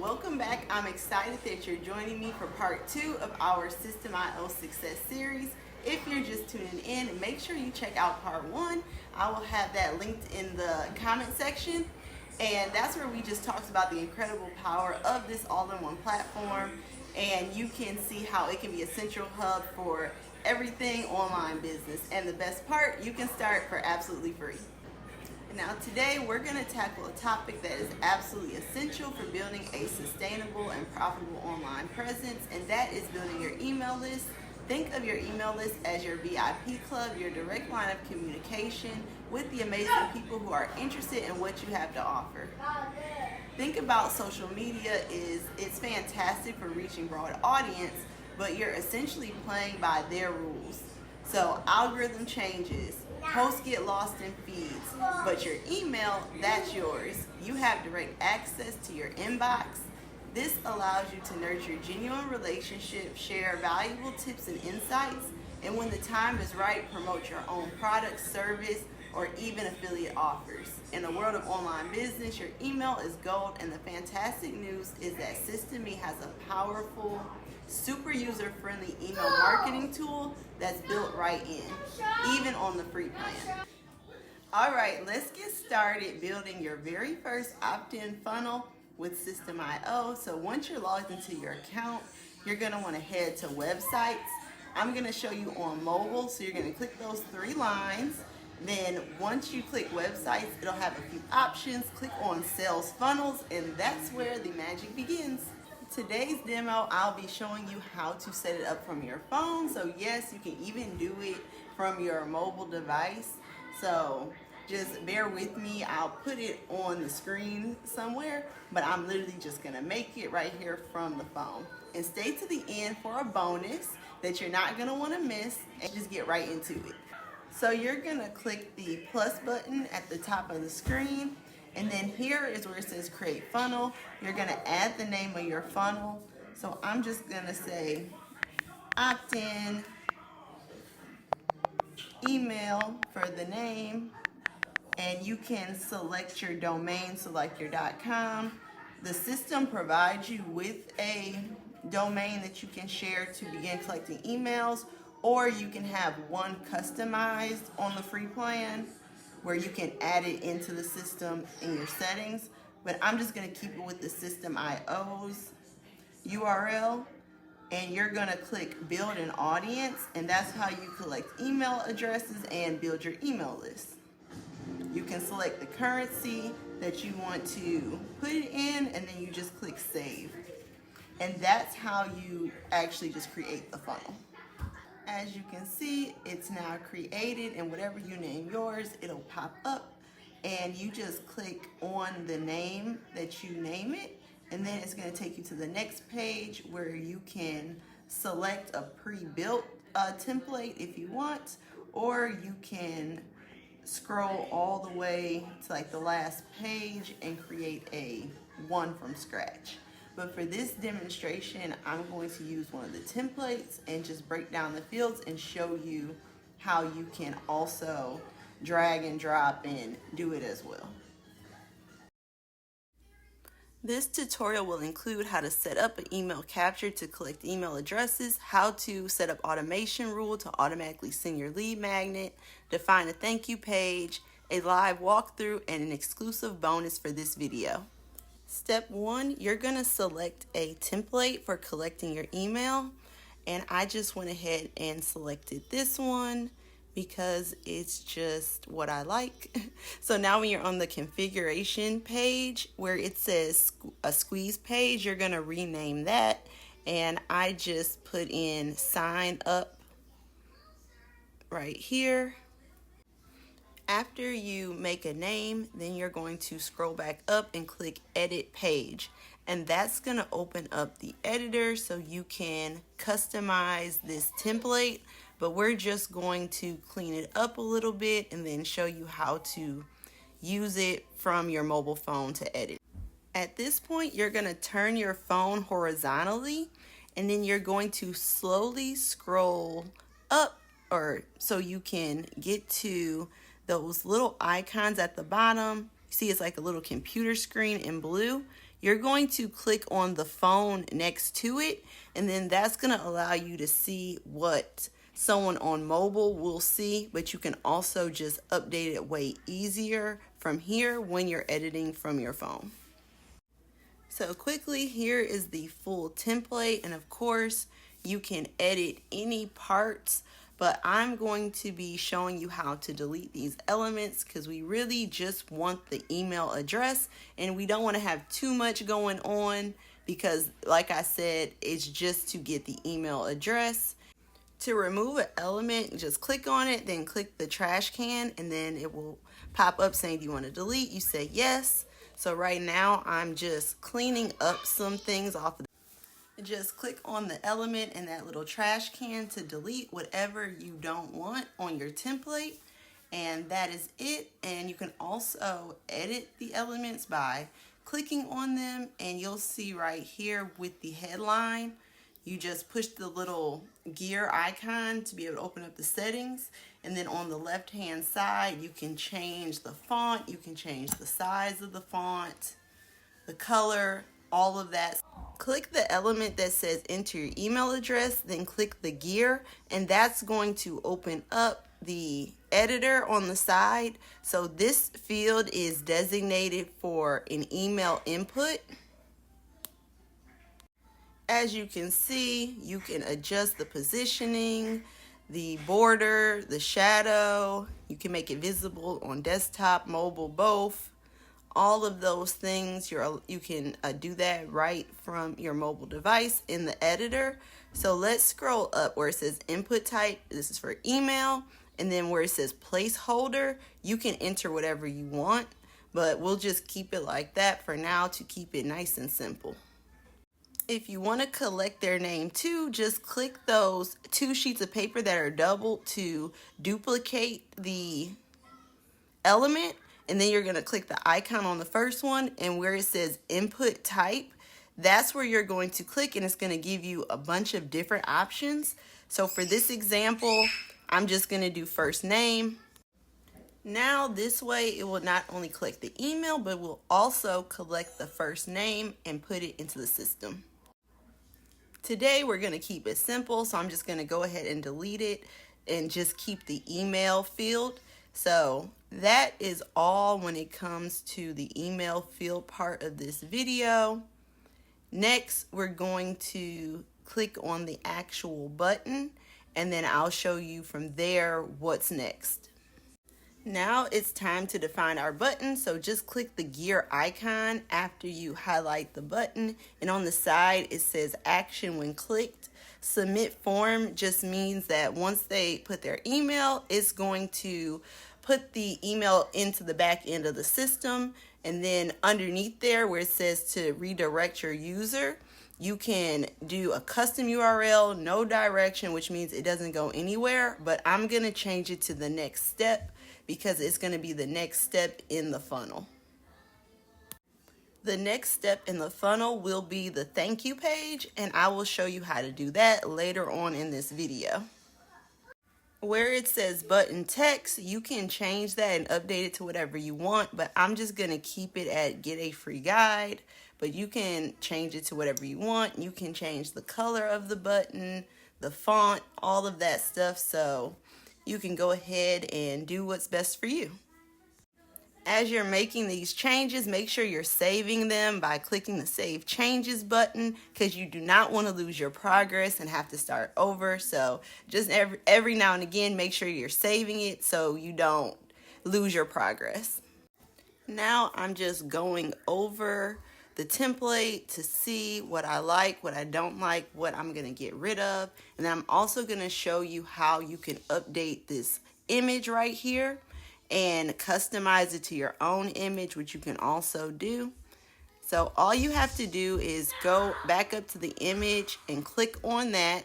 Welcome back. I'm excited that you're joining me for part 2 of our Systeme Success series. If you're just tuning in, make sure you check out part 1. I will have that linked in the comment section. And that's where we just talked about the incredible power of this all-in-one platform. And you can see how it can be a central hub for everything online business. And the best part, you can start for absolutely free. Now today we're going to tackle a topic that is absolutely essential for building a sustainable and profitable online presence, and that is building your email list. Think of your email list as your VIP club, your direct line of communication with the amazing people who are interested in what you have to offer. Think about social media it's fantastic for reaching broad audience, but you're essentially playing by their rules. So algorithm changes, posts get lost in feeds, but your email, that's yours. You have direct access to your inbox. This allows you to nurture genuine relationships, share valuable tips and insights, and when the time is right, promote your own product, service, or even affiliate offers. In the world of online business, your email is gold, and the fantastic news is that Systeme has a powerful, super user-friendly email marketing tool that's built right in, even on the free plan. All right, let's get started building your very first opt-in funnel with Systeme. So once you're logged into your account, you're gonna wanna head to websites. I'm gonna show you on mobile, so you're gonna click those 3 lines. Then once you click websites, it'll have a few options. Click on sales funnels, and that's where the magic begins. Today's demo, I'll be showing you how to set it up from your phone. So yes, you can even do it from your mobile device. So just bear with me. I'll put it on the screen somewhere, but I'm literally just gonna make it right here from the phone. And stay to the end for a bonus that you're not gonna wanna miss, and just get right into it. So you're gonna click the plus button at the top of the screen, and then here is where it says create funnel. You're gonna add the name of your funnel. So I'm just gonna say opt-in email for the name, and you can select your domain, so like your .com. The system provides you with a domain that you can share to begin collecting emails, or you can have one customized on the free plan where you can add it into the system in your settings. But I'm just gonna keep it with the Systeme.io's URL, and you're gonna click build an audience, and that's how you collect email addresses and build your email list. You can select the currency that you want to put it in, and then you just click save. And that's how you actually just create the funnel. As you can see, it's now created, and whatever you name yours, it'll pop up, and you just click on the name that you name it, and then it's going to take you to the next page where you can select a pre-built template if you want, or you can scroll all the way to like the last page and create a one from scratch. But for this demonstration, I'm going to use one of the templates and just break down the fields and show you how you can also drag and drop and do it as well. This tutorial will include how to set up an email capture to collect email addresses, how to set up automation rule to automatically send your lead magnet, define a thank you page, a live walkthrough, and an exclusive bonus for this video. Step 1, you're going to select a template for collecting your email, and I just went ahead and selected this one because it's just what I like. So now when you're on the configuration page where it says a squeeze page, you're going to rename that, and I just put in sign up right here. After you make a name, then you're going to scroll back up and click edit page, and that's going to open up the editor so you can customize this template, but we're just going to clean it up a little bit and then show you how to use it from your mobile phone to edit. At this point, you're going to turn your phone horizontally, and then you're going to slowly scroll up, or so you can get to those little icons at the bottom. See, it's like a little computer screen in blue. you're going to click on the phone next to it, and then that's going to allow you to see what someone on mobile will see, but you can also just update it way easier from here when you're editing from your phone. So quickly, here is the full template, and of course you can edit any parts, but I'm going to be showing you how to delete these elements because we really just want the email address, and we don't want to have too much going on because, like I said, it's just to get the email address. To remove an element, just click on it, then click the trash can, and then it will pop up saying, do you want to delete? You say yes. So right now I'm just cleaning up some things off of just click on the element in that little trash can to delete whatever you don't want on your template, and that is it. And you can also edit the elements by clicking on them, and you'll see right here with the headline, you just push the little gear icon to be able to open up the settings, and then on the left hand side you can change the font, you can change the size of the font, the color, all of that. Click the element that says enter your email address, then click the gear, and that's going to open up the editor on the side. So this field is designated for an email input. As you can see, you can adjust the positioning, the border, the shadow. You can make it visible on desktop, mobile, both. All of those things, you can do that right from your mobile device in the editor. So let's scroll up where it says input type. This is for email. And then where it says placeholder, you can enter whatever you want, but we'll just keep it like that for now to keep it nice and simple. If you want to collect their name too, just click those 2 sheets of paper that are doubled to duplicate the element, and then you're going to click the icon on the first one, and where it says input type, that's where you're going to click, and it's going to give you a bunch of different options. So for this example, I'm just going to do first name. Now this way it will not only collect the email, but will also collect the first name and put it into the system. Today we're going to keep it simple, so I'm just going to go ahead and delete it and just keep the email field. So that is all when it comes to the email field part of this video. Next, we're going to click on the actual button, and then I'll show you from there what's next. Now it's time to define our button, so just click the gear icon after you highlight the button, and on the side it says action when clicked. Submit form just means that once they put their email, it's going to put the email into the back end of the system, and then underneath there where it says to redirect your user, you can do a custom URL, no direction, which means it doesn't go anywhere, but I'm going to change it to the next step because it's going to be the next step in the funnel. The next step in the funnel will be the thank you page, and I will show you how to do that later on in this video. Where it says button text, you can change that and update it to whatever you want, but I'm just going to keep it at get a free guide, but you can change it to whatever you want. You can change the color of the button, the font, all of that stuff, so you can go ahead and do what's best for you. As you're making these changes, make sure you're saving them by clicking the Save Changes button, because you do not want to lose your progress and have to start over. So just every now and again, make sure you're saving it so you don't lose your progress. Now I'm just going over the template to see what I like, what I don't like, what I'm going to get rid of. And then I'm also going to show you how you can update this image right here and customize it to your own image, which you can also do. So all you have to do is go back up to the image and click on that,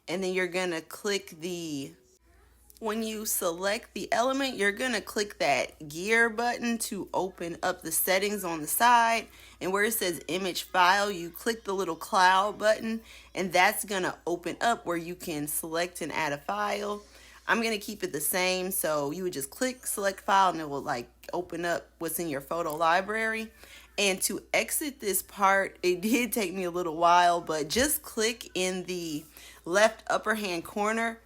and then you're going to click when you select the element, you're going to click that gear button to open up the settings on the side. And where it says image file, you click the little cloud button, and that's going to open up where you can select and add a file. I'm going to keep it the same, so you would just click select file and it will like open up what's in your photo library. And to exit this part, it did take me a little while, but just click in the left upper hand corner.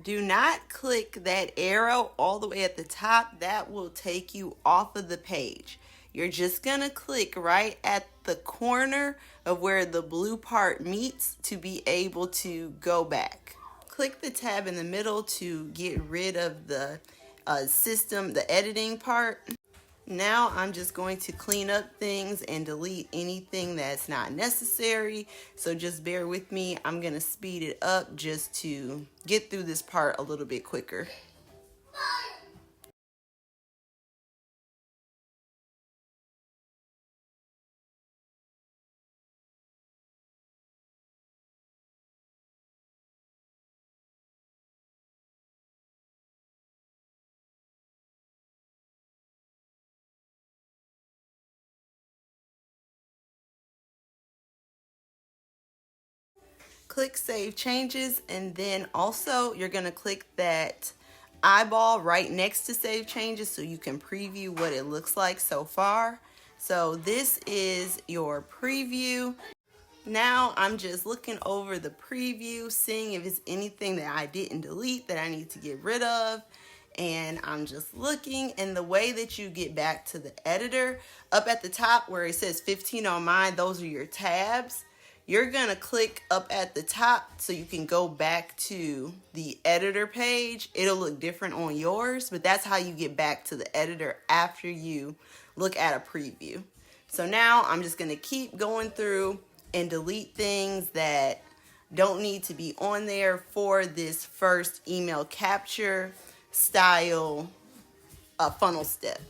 Do not click that arrow all the way at the top. That will take you off of the page. You're just going to click right at the corner of where the blue part meets to be able to go back. Click the tab in the middle to get rid of the system, the editing part. Now I'm just going to clean up things and delete anything that's not necessary. So just bear with me. I'm going to speed it up just to get through this part a little bit quicker. Click Save Changes, and then also you're going to click that eyeball right next to Save Changes so you can preview what it looks like so far. So this is your preview. Now I'm just looking over the preview, seeing if it's anything that I didn't delete that I need to get rid of. And I'm just looking, and the way that you get back to the editor, up at the top where it says 15 on mine, those are your tabs. You're gonna click up at the top so you can go back to the editor page. It'll look different on yours, but that's how you get back to the editor after you look at a preview. So now I'm just gonna keep going through and delete things that don't need to be on there for this first email capture style funnel step.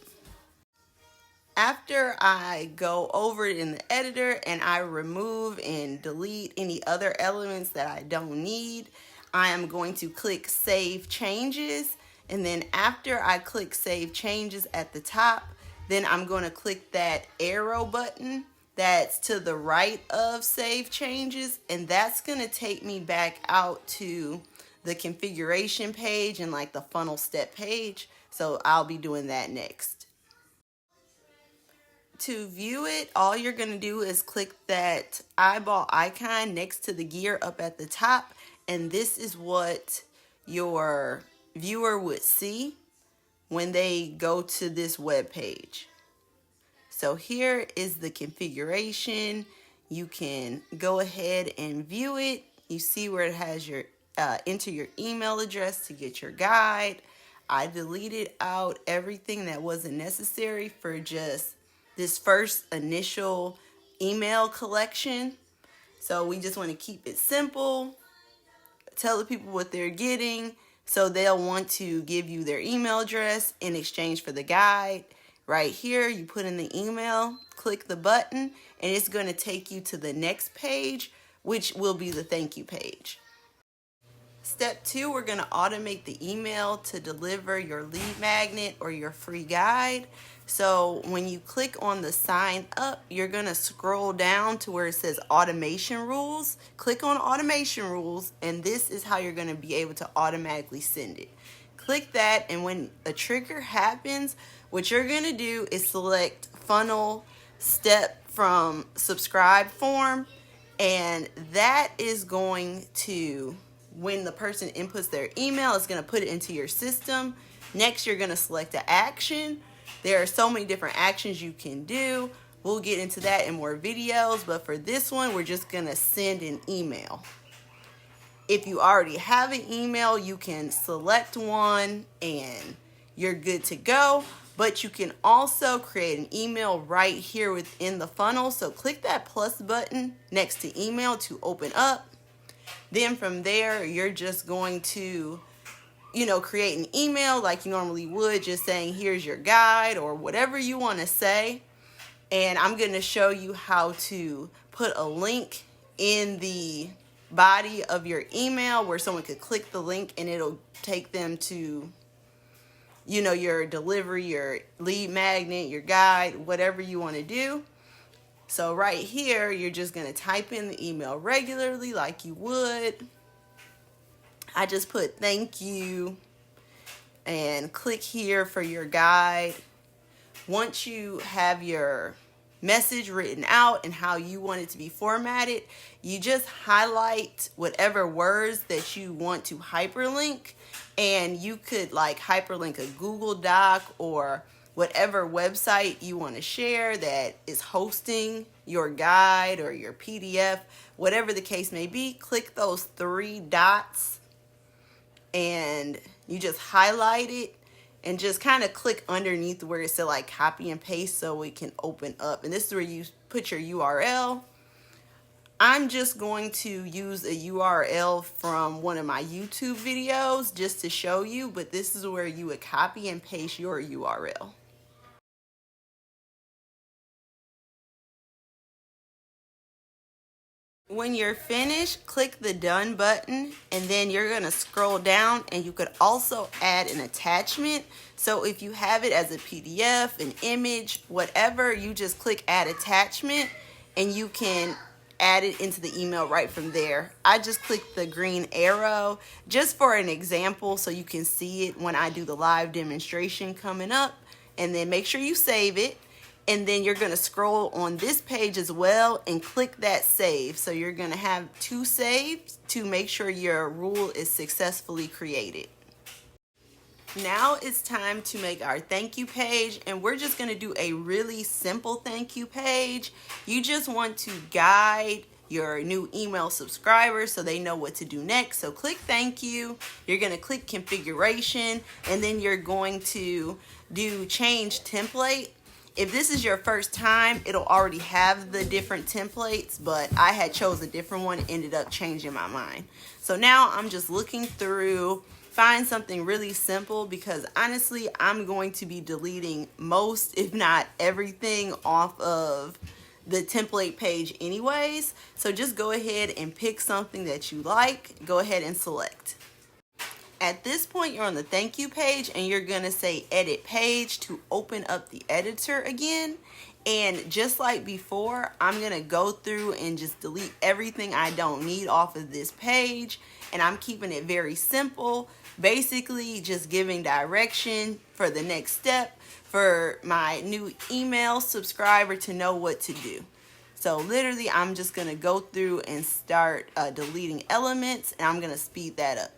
After I go over it in the editor and I remove and delete any other elements that I don't need, I am going to click Save Changes. And then after I click Save Changes at the top, then I'm going to click that arrow button that's to the right of Save Changes, and that's going to take me back out to the configuration page and like the funnel step page. So I'll be doing that next. To view it, all you're going to do is click that eyeball icon next to the gear up at the top, and this is what your viewer would see when they go to this web page. So here is the configuration. You can go ahead and view it. You see where it has your enter your email address to get your guide. I deleted out everything that wasn't necessary for just this first initial email collection. So we just want to keep it simple, tell the people what they're getting, so they'll want to give you their email address in exchange for the guide. Right here, you put in the email, click the button, and it's going to take you to the next page, which will be the thank you page. Step 2, we're going to automate the email to deliver your lead magnet or your free guide. So when you click on the sign up, you're going to scroll down to where it says automation rules. Click on automation rules, and this is how you're going to be able to automatically send it. Click that, and when a trigger happens, what you're going to do is select funnel step from subscribe form, and that is going to, when the person inputs their email, it's going to put it into your system. Next, you're going to select an action. There are so many different actions you can do. We'll get into that in more videos, but for this one, we're just going to send an email. If you already have an email, you can select one and you're good to go. But you can also create an email right here within the funnel. So click that plus button next to email to open up. Then from there, you're just going to, create an email like you normally would, just saying, here's your guide or whatever you want to say. And I'm going to show you how to put a link in the body of your email where someone could click the link and it'll take them to, your delivery, your lead magnet, your guide, whatever you want to do. So right here, you're just going to type in the email regularly like you would. I just put thank you and click here for your guide. Once you have your message written out and how you want it to be formatted, you just highlight whatever words that you want to hyperlink, and you could like hyperlink a Google Doc or whatever website you want to share that is hosting your guide or your PDF, whatever the case may be. Click those three dots and you just highlight it and just kind of click underneath where it said like copy and paste so it can open up. And this is where you put your URL. I'm just going to use a URL from one of my YouTube videos just to show you, but this is where you would copy and paste your URL. When you're finished, click the done button, and then you're going to scroll down, and you could also add an attachment. So if you have it as a PDF, an image, whatever, you just click add attachment and you can add it into the email right from there. I just clicked the green arrow just for an example so you can see it when I do the live demonstration coming up, and then make sure you save it. And then you're going to scroll on this page as well and click that save. So you're going to have two saves to make sure your rule is successfully created. Now it's time to make our thank you page, and we're just going to do a really simple thank you page. You just want to guide your new email subscribers so they know what to do next. So click thank you, you're going to click configuration, and then you're going to do change template. If this is your first time, it'll already have the different templates, but I had chose a different one, ended up changing my mind. So now I'm just looking through, find something really simple, because honestly, I'm going to be deleting most, if not everything, off of the template page anyways. So just go ahead and pick something that you like, go ahead and select. At this point, you're on the thank you page, and you're going to say edit page to open up the editor again. And just like before, I'm going to go through and just delete everything I don't need off of this page. And I'm keeping it very simple, basically just giving direction for the next step for my new email subscriber to know what to do. So literally, I'm just going to go through and start deleting elements, and I'm going to speed that up.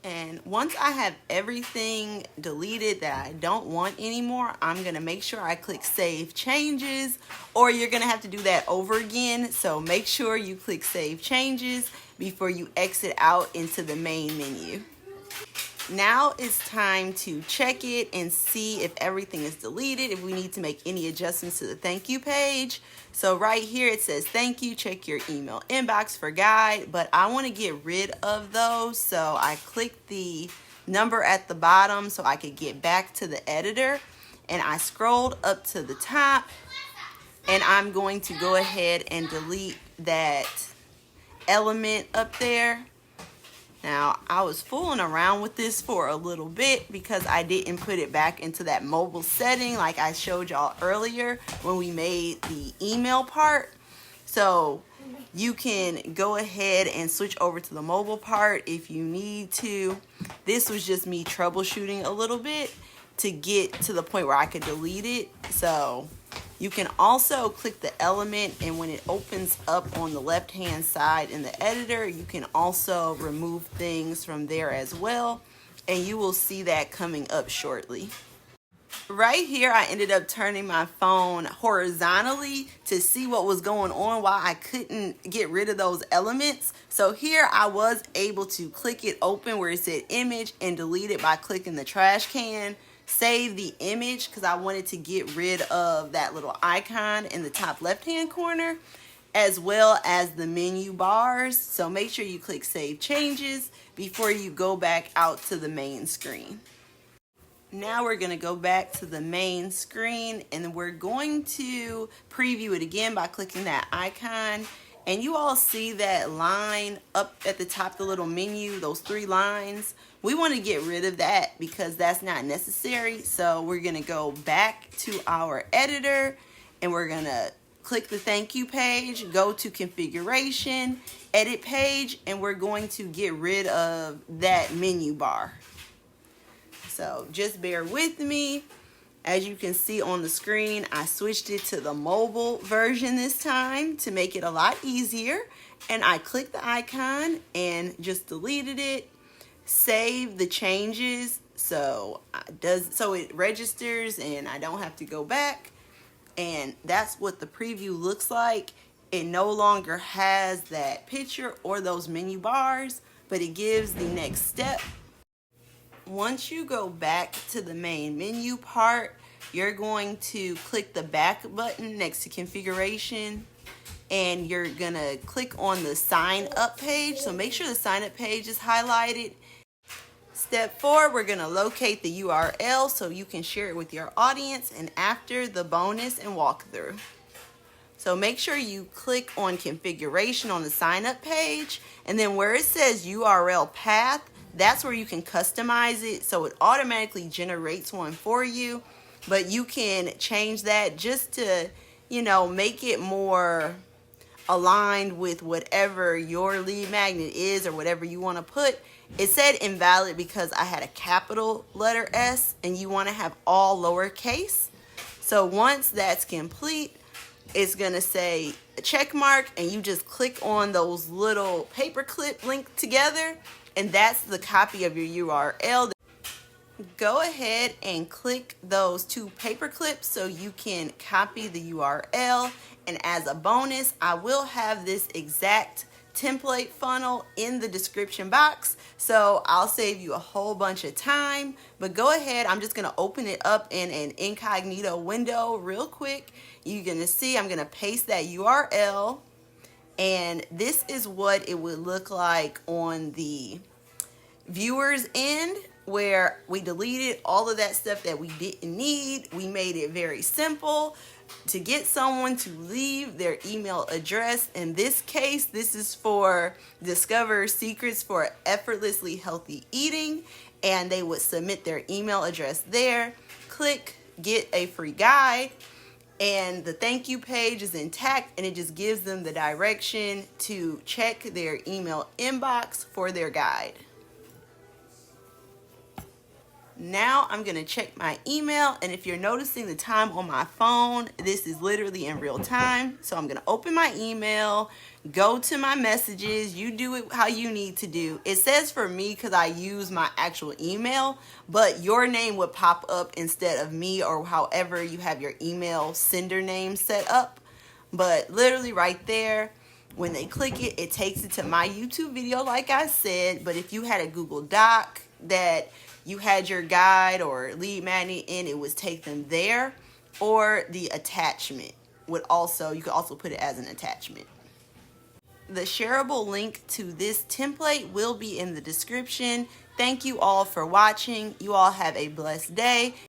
And once I have everything deleted that I don't want anymore, I'm going to make sure I click Save Changes, or you're going to have to do that over again. So make sure you click Save Changes before you exit out into the main menu. Now it's time to check it and see if everything is deleted, if we need to make any adjustments to the thank you page. So right here it says thank you, check your email inbox for guide, but I want to get rid of those. So I click the number at the bottom so I could get back to the editor, and I scrolled up to the top, and I'm going to go ahead and delete that element up there. Now, I was fooling around with this for a little bit because I didn't put it back into that mobile setting like I showed y'all earlier when we made the email part. So you can go ahead and switch over to the mobile part if you need to. This was just me troubleshooting a little bit to get to the point where I could delete it. So you can also click the element, and when it opens up on the left hand side in the editor, you can also remove things from there as well, and you will see that coming up shortly. Right here, I ended up turning my phone horizontally to see what was going on while I couldn't get rid of those elements. So here I was able to click it open where it said image and delete it by clicking the trash can. Save the image because I wanted to get rid of that little icon in the top left hand corner, as well as the menu bars. So make sure you click Save Changes before you go back out to the main screen. Now we're going to go back to the main screen, and we're going to preview it again by clicking that icon. And you all see that line up at the top, the little menu, those three lines. We want to get rid of that because that's not necessary. So we're going to go back to our editor, and we're going to click the thank you page, go to configuration, edit page, and we're going to get rid of that menu bar. So just bear with me. As you can see on the screen, I switched it to the mobile version this time to make it a lot easier. And I clicked the icon and just deleted it. Save the changes so it registers and I don't have to go back. And that's what the preview looks like. It no longer has that picture or those menu bars, but it gives the next step. Once you go back to the main menu part, you're going to click the back button next to configuration, and you're gonna click on the sign up page. So make sure the sign up page is highlighted. Step 4, we're gonna locate the URL so you can share it with your audience, and after the bonus and walkthrough. So make sure you click on configuration on the sign up page, and then where it says URL path, that's where you can customize it so it automatically generates one for you. But you can change that just to, make it more aligned with whatever your lead magnet is or whatever you want to put. It said invalid because I had a capital letter S, and you want to have all lowercase. So once that's complete, it's going to say a check mark, and you just click on those little paperclip linked together, and that's the copy of your URL. Go ahead and click those 2 paper clips so you can copy the URL. And as a bonus, I will have this exact template funnel in the description box, so I'll save you a whole bunch of time. But go ahead, I'm just going to open it up in an incognito window real quick. You're going to see I'm going to paste that URL, and this is what it would look like on the viewer's end, where we deleted all of that stuff that we didn't need. We made it very simple to get someone to leave their email address. In this case, this is for Discover Secrets for Effortlessly Healthy Eating, and they would submit their email address there. Click get a free guide, and the thank you page is intact, and it just gives them the direction to check their email inbox for their guide. Now I'm going to check my email, and if you're noticing the time on my phone, this is literally in real time. So I'm going to open my email, go to my messages. You do it how you need to do. It says for me because I use my actual email, but your name would pop up instead of me, or however you have your email sender name set up. But literally right there, when they click it, it takes it to my YouTube video like I said. But if you had a Google Doc that you had your guide or lead magnet in, it would take them there, or the attachment would also, you could also put it as an attachment. The shareable link to this template will be in the description. Thank you all for watching. You all have a blessed day.